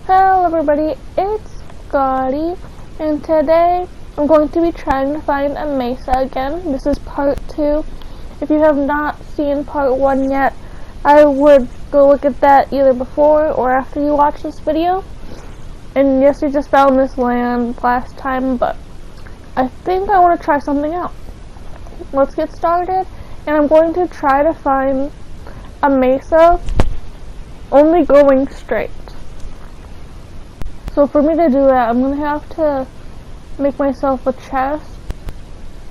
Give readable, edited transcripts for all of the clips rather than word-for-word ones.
Hello everybody, it's Scotty, and today I'm going to be trying to find a mesa again. This is part 2. If you have not seen part 1 yet, I would go look at that either before or after you watch this video. And yes, we just found this land last time, but I think I want to try something out. Let's get started, and I'm going to try to find a mesa only going straight. So for me to do that, I'm going to have to make myself a chest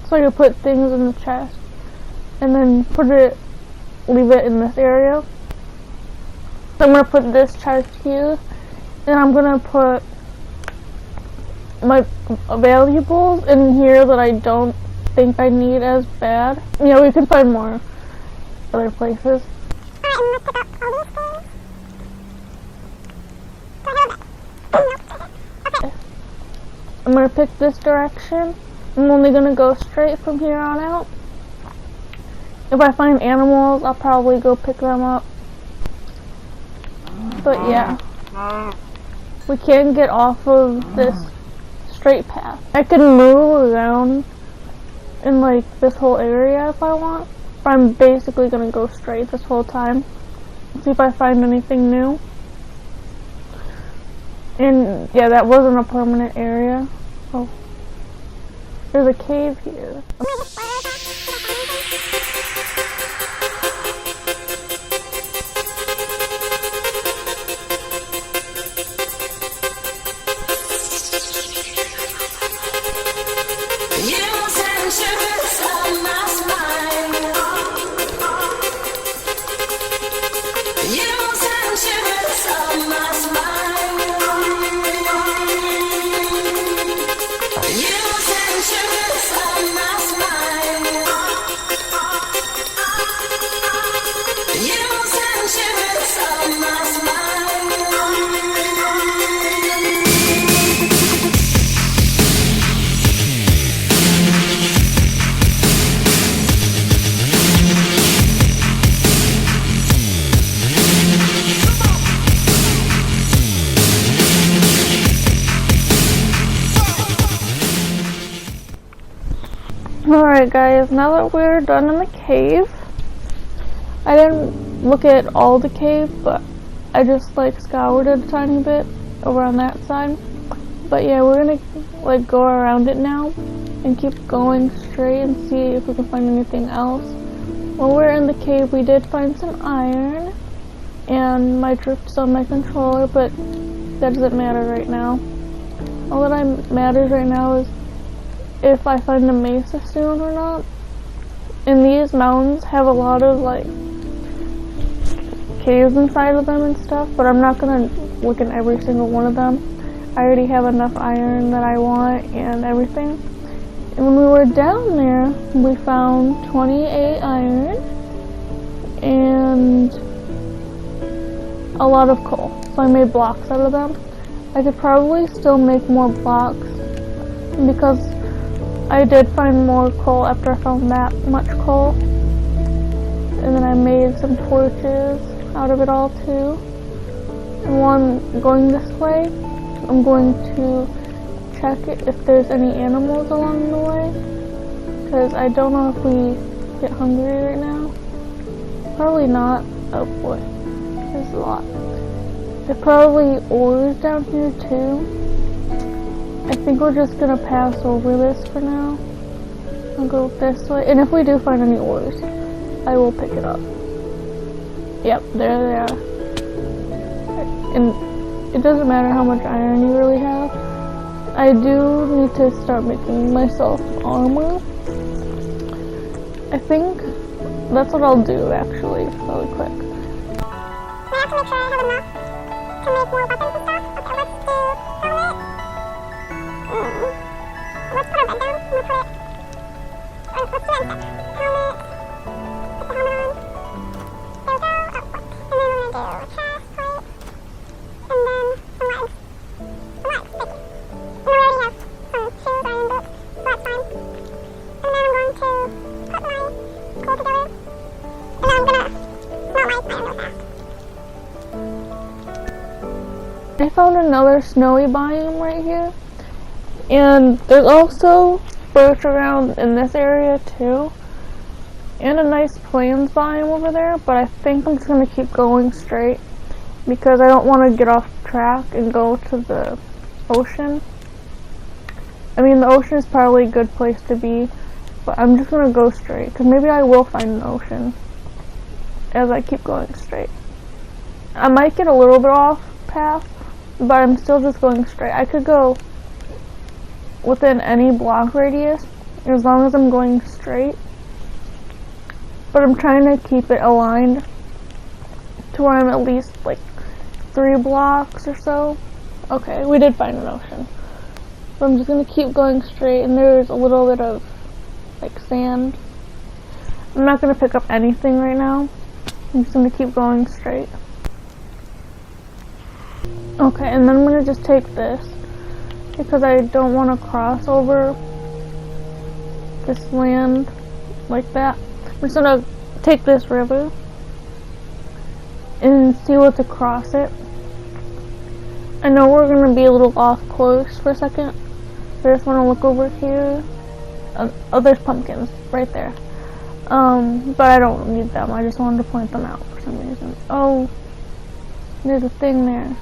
so I can put things in the chest and then leave it in this area. So I'm going to put this chest here, and I'm going to put my valuables in here that I don't think I need as bad. Yeah, we can find more other places. Alright, I'm gonna pick up all these things. Okay. I'm gonna pick this direction. I'm only gonna go straight from here on out. If I find animals, I'll probably go pick them up. But yeah, we can get off of this straight path. I can move around in like this whole area if I want. But I'm basically gonna go straight this whole time. See if I find anything new. And yeah, that wasn't a permanent area. Oh, there's a cave here. Alright guys, now that we're done in the cave, I didn't look at all the cave, but I just like scoured it a tiny bit over on that side. But yeah, we're gonna like go around it now and keep going straight and see if we can find anything else. While we're in the cave, we did find some iron, and my drift's on my controller, but that doesn't matter right now. All that matters right now is if I find a mesa soon or not. And these mountains have a lot of like caves inside of them and stuff, but I'm not gonna look in every single one of them. I already have enough iron that I want and everything. And when we were down there, we found 28 iron and a lot of coal. So I made blocks out of them. I could probably still make more blocks because I did find more coal after I found that much coal. And then I made some torches out of it all too. And while I'm going this way, I'm going to check if there's any animals along the way. Because I don't know if we get hungry right now. Probably not. Oh boy, there's a lot. There's probably ores down here too. I think we're just gonna pass over this for now. I'll go this way, and if we do find any ores, I will pick it up. Yep, there they are. And it doesn't matter how much iron you really have. I do need to start making myself armor. I think that's what I'll do actually, really quick. I have to make sure I have enough to make more weapons and stuff. Okay, let's do helmet. Let's put our bed down. I'm gonna put it. Let's do that instead. Helmet. Put the helmet on. There we go. Oh, look. And then we're gonna do a chest plate. And then some legs. Some legs. Thank you. And then we already have some shoes, iron boots. So that's fine. And then I'm going to cool to go in. And then I'm gonna smell my biome really fast. I found another snowy biome right here. And there's also birch around in this area too. And a nice plains biome over there, but I think I'm just going to keep going straight because I don't want to get off track and go to the ocean. I mean, the ocean is probably a good place to be, but I'm just going to go straight because maybe I will find an ocean as I keep going straight. I might get a little bit off path, but I'm still just going straight. I could go within any block radius as long as I'm going straight. But I'm trying to keep it aligned to where I'm at least like 3 blocks or so. Okay, we did find an ocean. So I'm just going to keep going straight, and there's a little bit of like sand. I'm not going to pick up anything right now. I'm just going to keep going straight. Okay, and then I'm going to just take this because I don't want to cross over this land like that. I'm just gonna take this river and see what's across it. I know we're gonna be a little off course for a second. I just want to look over here. Oh, there's pumpkins right there. But I don't need them. I just wanted to point them out for some reason. Oh, there's a thing there.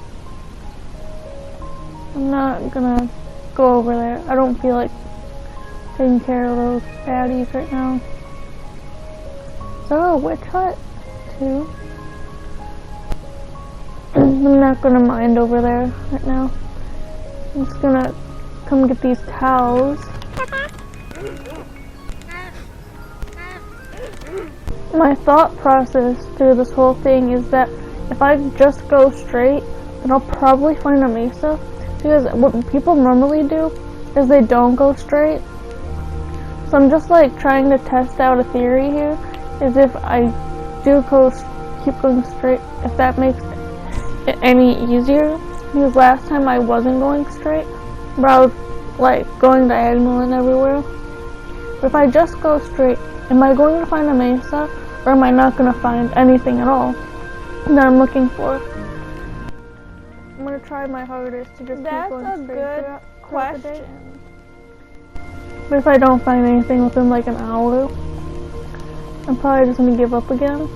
I'm not gonna go over there. I don't feel like taking care of those baddies right now. Is there a witch hut too? I'm not gonna mind over there right now. I'm just gonna come get these cows. My thought process through this whole thing is that if I just go straight, then I'll probably find a mesa. Because what people normally do is they don't go straight. So I'm just like trying to test out a theory here. Is if I do keep going straight, if that makes it any easier. Because last time I wasn't going straight, but I was like going diagonal and everywhere. But if I just go straight, am I going to find a mesa, or am I not going to find anything at all that I'm looking for? I'm going to try my hardest to just keep going straight. That's a good question. But if I don't find anything within like an hour, I'm probably just going to give up again.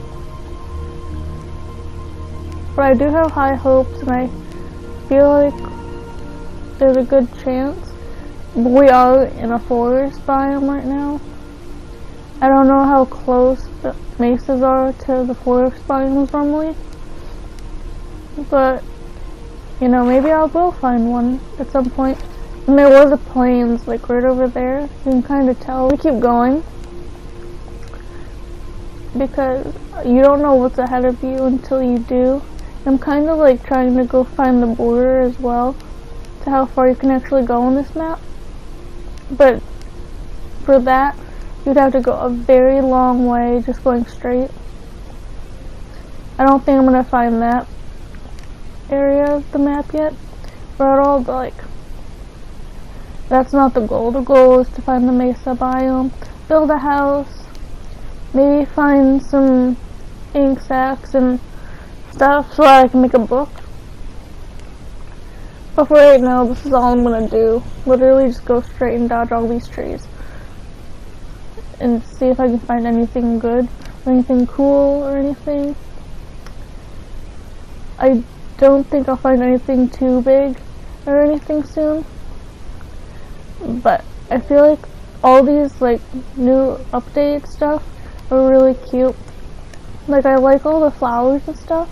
But I do have high hopes, and I feel like there's a good chance. We are in a forest biome right now. I don't know how close the mesas are to the forest biomes normally. But, you know, maybe I will find one at some point. And there was a plains like right over there. You can kind of tell. We keep going because you don't know what's ahead of you until you do. I'm kind of like trying to go find the border as well to how far you can actually go on this map. But for that, you'd have to go a very long way just going straight. I don't think I'm going to find that area of the map yet or at all, but like that's not the goal. The goal is to find the mesa biome, build a house, maybe find some ink sacs and stuff so I can make a book. But for right now, this is all I'm gonna do. Literally just go straight and dodge all these trees and see if I can find anything good or anything cool or anything. I don't think I'll find anything too big or anything soon, but I feel like all these like new update stuff are really cute. Like I like all the flowers and stuff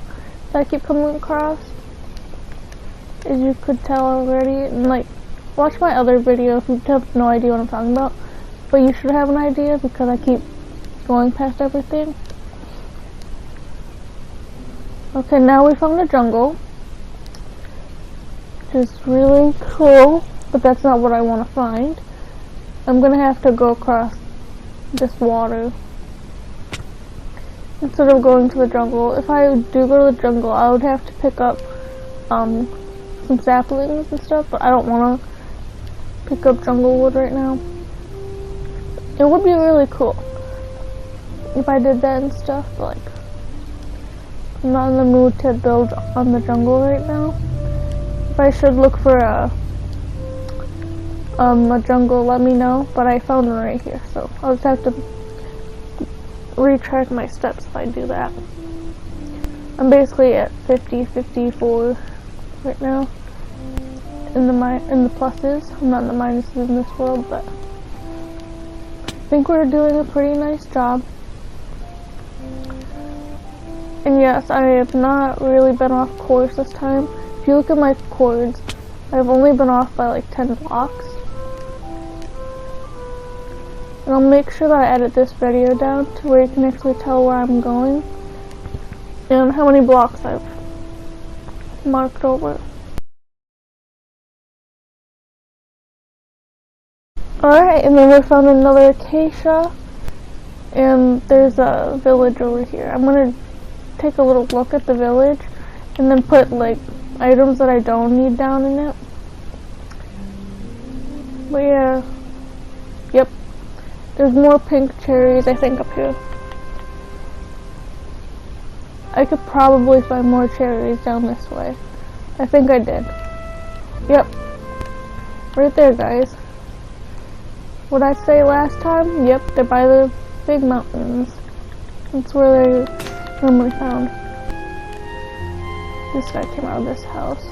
that I keep coming across, as you could tell already. And like, watch my other video if you have no idea what I'm talking about, but you should have an idea because I keep going past everything. Okay, now we found a jungle, which is really cool, but that's not what I want to find. I'm gonna have to go across this water instead of going to the jungle. If I do go to the jungle, I would have to pick up some saplings and stuff, but I don't want to pick up jungle wood right now. It would be really cool. if I did that and stuff, but like, I'm not in the mood to build on the jungle right now. If I should look for a jungle, let me know, but I found one right here, so I'll just have to retrack my steps if I do that. I'm basically at 54 right now in the pluses. I'm not in the minuses in this world, but I think we're doing a pretty nice job. And yes, I have not really been off course this time. If you look at my chords, I've only been off by like 10 blocks. And I'll make sure that I edit this video down to where you can actually tell where I'm going and how many blocks I've marked over. Alright, and then we found another acacia, and there's a village over here. I'm gonna take a little look at the village and then put like items that I don't need down in it. But yeah, yep, there's more pink cherries I think up here. I could probably find more cherries down this way. I think I did. Yep, right there, guys. What I say last time? Yep, they're by the big mountains. That's where they normally found. This guy came out of this house.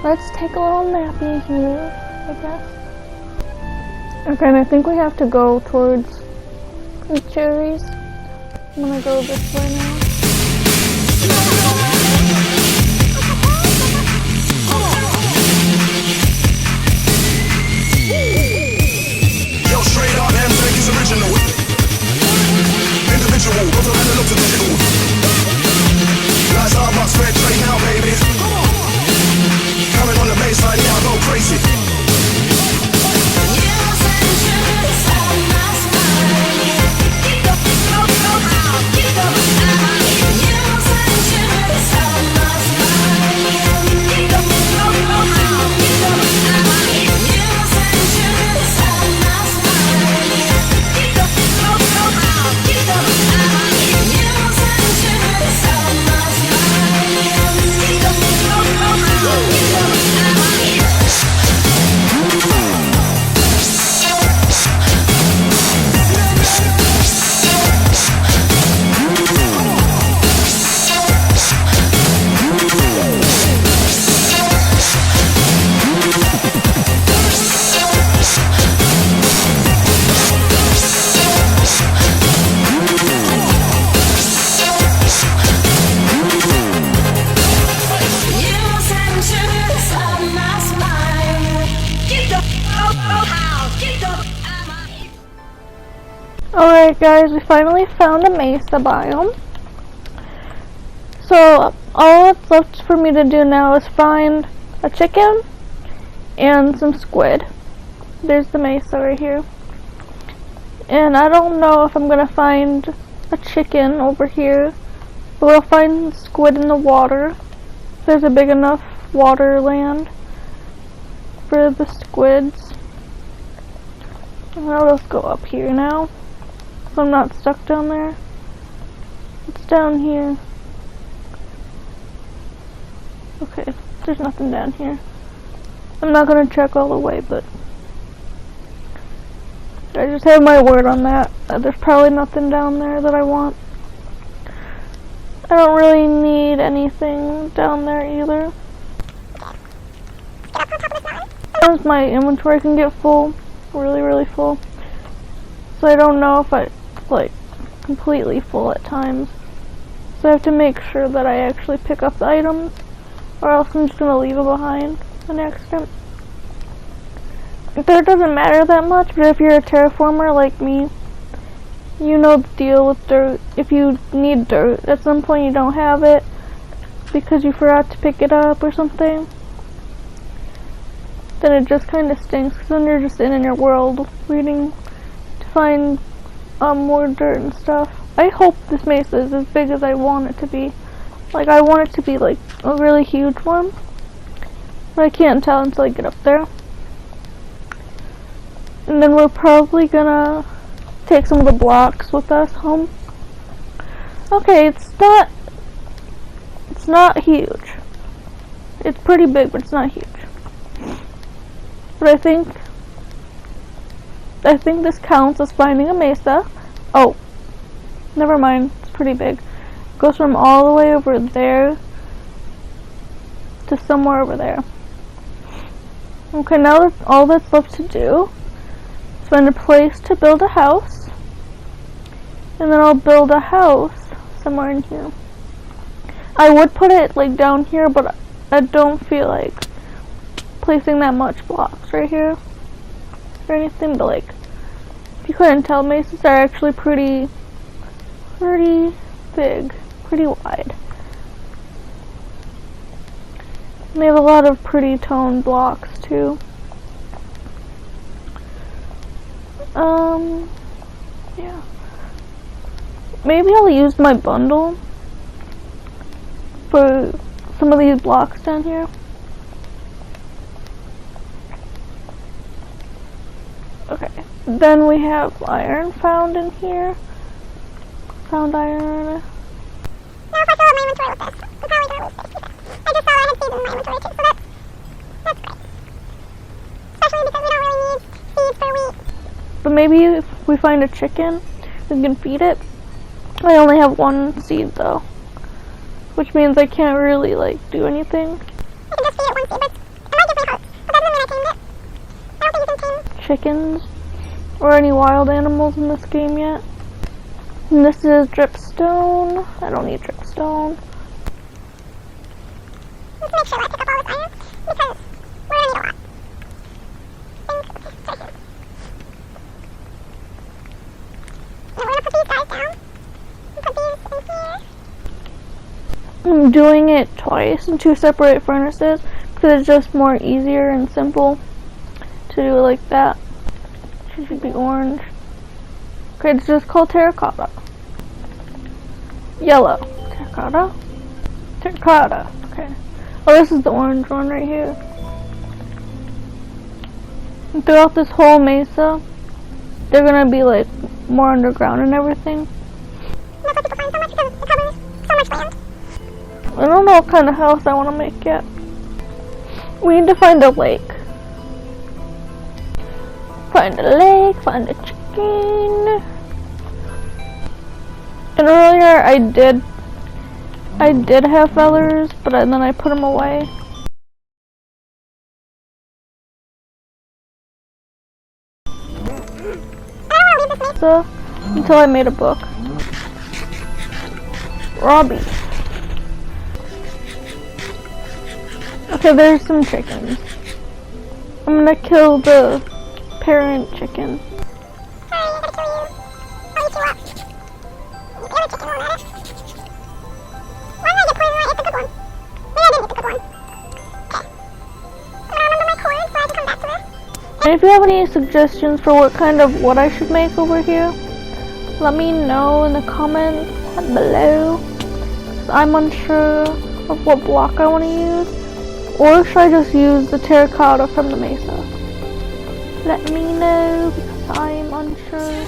Let's take a little nappy here, I guess. Okay, and I think we have to go towards the cherries. I'm gonna go this way now. Alright guys, we finally found a MASA biome. So all that's left for me to do now is find a chicken and some squid. There's the MASA right here. And I don't know if I'm gonna find a chicken over here, but we'll find squid in the water. There's a big enough water land for the squids. Now let's go up here now, so I'm not stuck down there. It's down here. Okay, there's nothing down here. I'm not gonna check all the way, but I just have my word on that. There's probably nothing down there that I want. I don't really need anything down there either. Once my inventory can get full, really full. So I don't know if it's like completely full at times. So I have to make sure that I actually pick up the items, or else I'm just gonna leave it behind on accident. It doesn't matter that much, but if you're a terraformer like me, you know the deal with dirt. If you need dirt, at some point you don't have it because you forgot to pick it up or something, then it just kind of stinks, because then you're just in your world waiting to find more dirt and stuff. I hope this mesa is as big as I want it to be. Like, I want it to be like a really huge one, but I can't tell until I get up there. And then we're probably gonna take some of the blocks with us home, Okay, it's not huge. It's pretty big, but it's not huge. But I think this counts as finding a mesa. Oh, never mind. It's pretty big. It goes from all the way over there to somewhere over there. Okay, now that's all that's left to do. Is find a place to build a house. And then I'll build a house somewhere in here. I would put it like down here, but I don't feel like placing that much blocks right here or anything. But like, if you couldn't tell, mesas are actually pretty big, pretty wide. And they have a lot of pretty toned blocks too. Yeah. Maybe I'll use my bundle for some of these blocks down here. Okay, then we have iron found in here. Found iron. Now if I fill up my inventory with this, I'm probably gonna lose space. I just saw I had seeds in my inventory too, so that's great. Especially because we don't really need seeds for wheat. But maybe if we find a chicken, we can feed it. I only have one seed though, which means I can't really like do anything. I can just feed it one seed, but it might give me hearts. But that doesn't mean I tamed it. I don't think you can tame Chickens or any wild animals in this game yet. And this is dripstone. I don't need dripstone. Let's make sure I pick up all this iron, because we're gonna need a lot. Now we're gonna put these guys down. And put these in here. I'm doing it twice in 2 separate furnaces because it's just more easier and simple to do it like that. It should be orange. Okay, it's just called terracotta. Yellow. Terracotta? Terracotta. Okay. Oh, this is the orange one right here. And throughout this whole mesa, they're gonna be like more underground and everything. That's why people find so much, because it covers so much land. I don't know what kind of house I want to make yet. We need to find a lake. Find a lake, find a chicken. And earlier I did have feathers, but then I put them away. So, until I made a book. Robbie. Okay, there's some chickens. I'm gonna kill the parent chicken. Sorry, I gotta kill you. I'll eat you up. The other chicken won't matter. Why did I get poison? I ate the good one. Maybe I didn't eat the good one. Okay. I'm gonna remember my cord so I can come back to this. And if you have any suggestions for what kind of wood I should make over here, let me know in the comments below. 'Cause I'm unsure of what block I want to use. Or should I just use the terracotta from the mesa? Let me know because I'm unsure.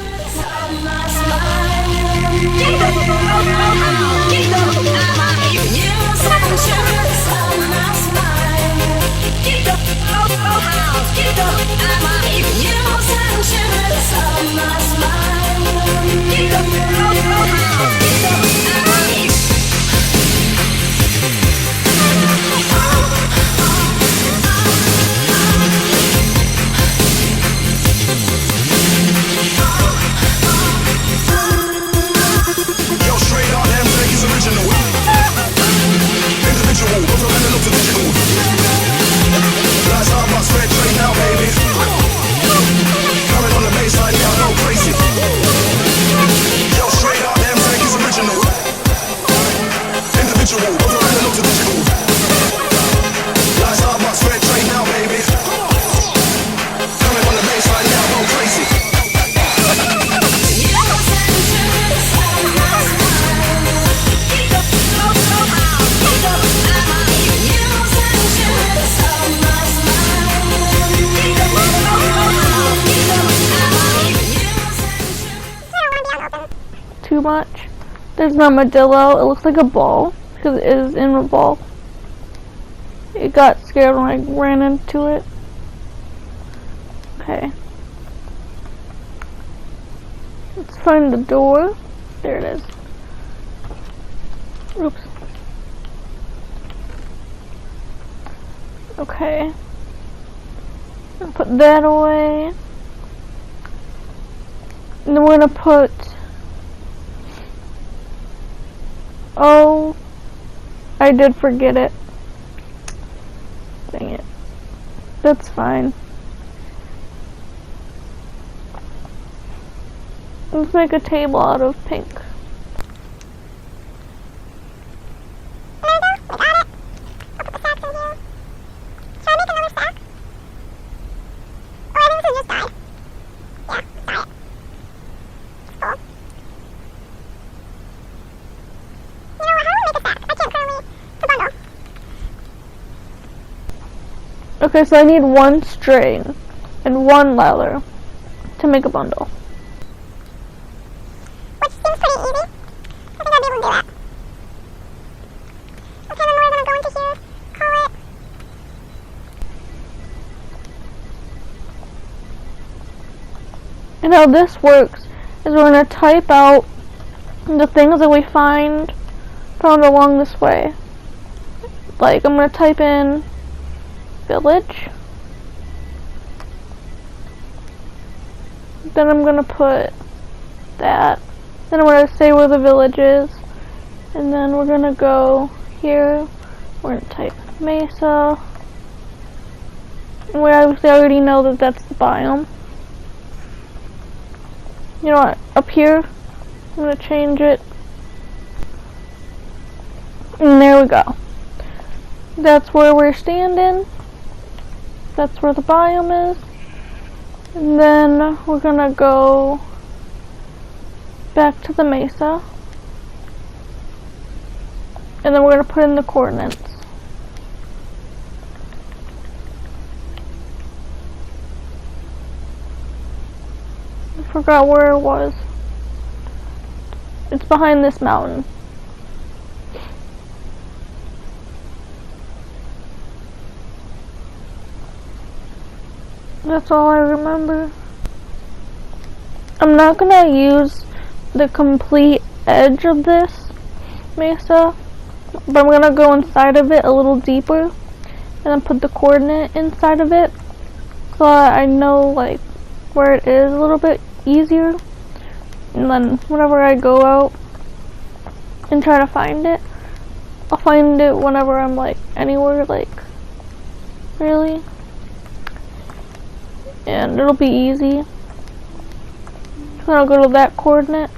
Too much? There's an armadillo. It looks like a ball because it is in a ball. It got scared when I ran into it. Okay. Let's find the door. There it is. Oops. Okay. I'll put that away. And then we're gonna put... Oh, I did forget it. Dang it. That's fine. Let's make a table out of pink. Okay, so I need one string and one leather to make a bundle. Which seems pretty easy. I think I'll be able to do that. Okay, then we're gonna go into here, call it. And how this works is we're gonna type out the things that we found along this way. Like, I'm gonna type in village. Then I'm gonna put that. Then I'm gonna say where the village is. And then we're gonna go here. We're gonna type MASA. And we obviously already know that that's the biome. You know what? Up here, I'm gonna change it. And there we go. That's where we're standing. That's where the biome is. And then we're gonna go back to the mesa. And then we're gonna put in the coordinates. I forgot where it was. It's behind this mountain. That's all I remember. I'm not gonna use the complete edge of this mesa, but I'm gonna go inside of it a little deeper and then put the coordinate inside of it so that I know like where it is a little bit easier. And then whenever I go out and try to find it, I'll find it whenever I'm like anywhere, like really. And it'll be easy. Then I'll go to that coordinate.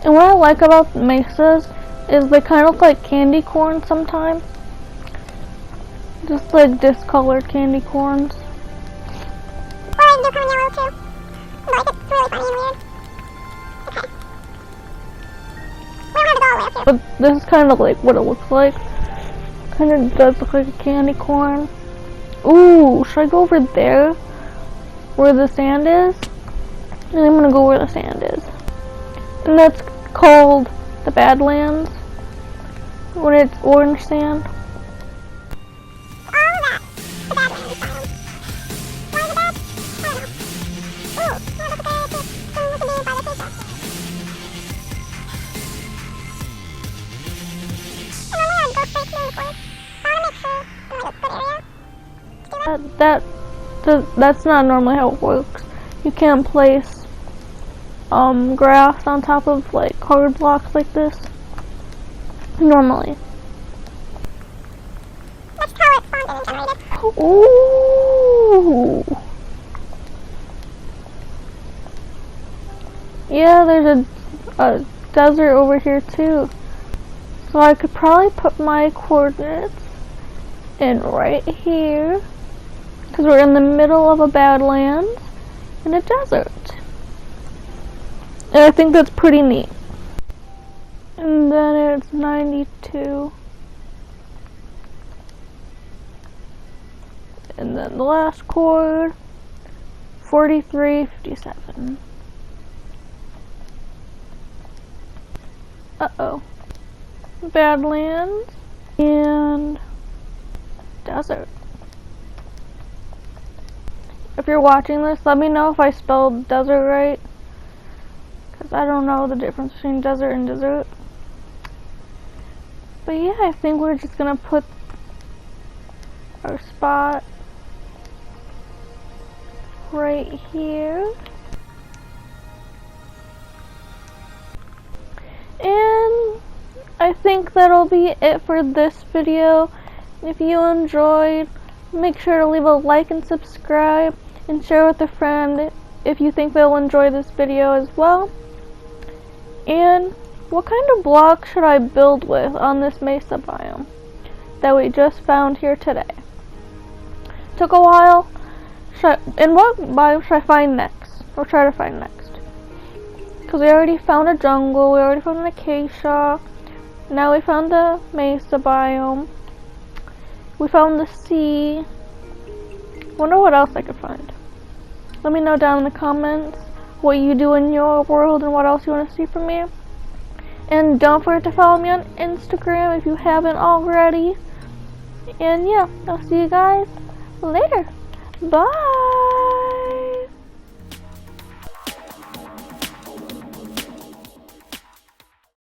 And what I like about mesas is they kind of look like candy corn sometimes. Just like discolored candy corns. Or they're kind of yellow too. Like it's really funny and weird. Okay. We don't have it all the way up here. But this is kind of like what it looks like. Kind of does look like a candy corn. Ooh, should I go over there where the sand is? And I'm gonna go where the sand is. And that's called the Badlands when it's orange sand. All of that. The Badlands biome. Why is it bad? I don't know. Ooh, look at there too. Something we can do by the seashore. And then we're gonna go straight through the forest. I wanna make sure I'm like a good area. That's not normally how it works. You can't place grass on top of like colored blocks like this normally. That's how it spawned and generated. Ooh. Yeah, there's a desert over here too. So I could probably put my coordinates in right here, because we're in the middle of a badlands in a desert. And I think that's pretty neat. And then it's 92. And then the last chord, 43, 57. Uh-oh. Badlands and desert. If you're watching this, let me know if I spelled desert right, because I don't know the difference between desert and desert. But yeah, I think we're just gonna put our spot right here. And I think that'll be it for this video. If you enjoyed, make sure to leave a like and subscribe and share with a friend if you think they'll enjoy this video as well. And what kind of block should I build with on this mesa biome that we just found here today? Took a while. And what biome should I find next? Or try to find next? Because we already found a jungle, we already found an acacia, now we found the mesa biome, we found the sea. Wonder what else I could find. Let me know down in the comments what you do in your world and what else you want to see from me. And don't forget to follow me on Instagram if you haven't already. And yeah, I'll see you guys later. Bye!